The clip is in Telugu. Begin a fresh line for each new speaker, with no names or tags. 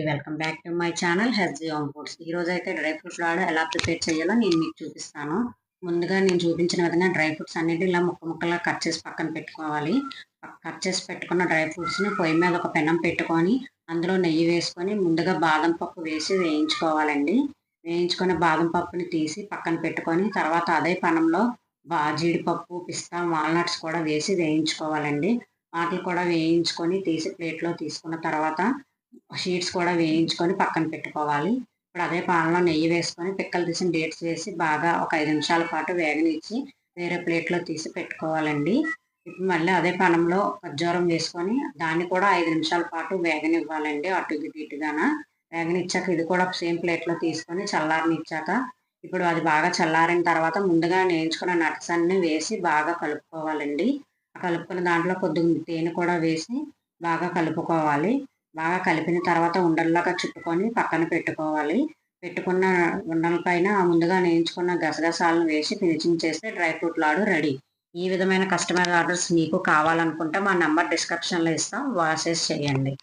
Welcome back to my channel healthy home foods. ఈరోజు అయితే డ్రై ఫ్రూట్స్ లాగా ఎలా ప్రిపేర్ చేయాలో నేను మీకు చూపిస్తాను. ముందుగా నేను చూపించిన విధంగా డ్రై ఫ్రూట్స్ అన్నిటి ఇలా ముక్కలుగా కట్ చేసి పక్కన పెట్టుకోవాలి. కట్ చేసి పెట్టుకున్న డ్రై ఫ్రూట్స్ని పొయ్యి మీద ఒక పెనం పెట్టుకొని అందులో నెయ్యి వేసుకొని ముందుగా బాదం పప్పు వేసి వేయించుకోవాలండి. వేయించుకున్న బాదం పప్పుని తీసి పక్కన పెట్టుకొని తర్వాత అదే పెనంలో జీడిపప్పు, పిస్తా, వాల్నట్స్ కూడా వేసి వేయించుకోవాలండి. వాటిని కూడా వేయించుకొని తీసి ప్లేట్లో తీసుకున్న తర్వాత షీట్స్ కూడా వేయించుకొని పక్కన పెట్టుకోవాలి. ఇప్పుడు అదే పాన్లో నెయ్యి వేసుకొని పిక్కలు తీసిన డేట్స్ వేసి బాగా ఒక 5 నిమిషాల పాటు వేగనిచ్చి వేరే ప్లేట్లో తీసి పెట్టుకోవాలండి. ఇప్పుడు మళ్ళీ అదే పానంలో ఖర్జూరం వేసుకొని దాన్ని కూడా 5 నిమిషాల పాటు వేగనివ్వాలండి. అటు ఇటుగాన వేగనిచ్చాక ఇది కూడా సేమ్ ప్లేట్లో తీసుకొని చల్లారనిచ్చాక ఇప్పుడు అది బాగా చల్లారిన తర్వాత ముందుగా వేయించుకున్న నట్స్ అన్నీ వేసి బాగా కలుపుకోవాలండి. కలుపుకున్న దాంట్లో కొద్దిగా తేనె కూడా వేసి బాగా కలుపుకోవాలి. బాగా కలిపిన తర్వాత ఉండల్లాగా చుట్టుకొని పక్కన పెట్టుకోవాలి. పెట్టుకున్న ఉండల పైన ముందుగా వేయించుకున్న గసగసాలను వేసి ఫినిషింగ్ చేస్తే డ్రై ఫ్రూట్ లాడు రెడీ. ఈ విధమైన కస్టమైజ్ ఆర్డర్స్ మీకు కావాలనుకుంటే మా నెంబర్ డిస్క్రిప్షన్లో ఇస్తాం. వాచెస్ చేయండి.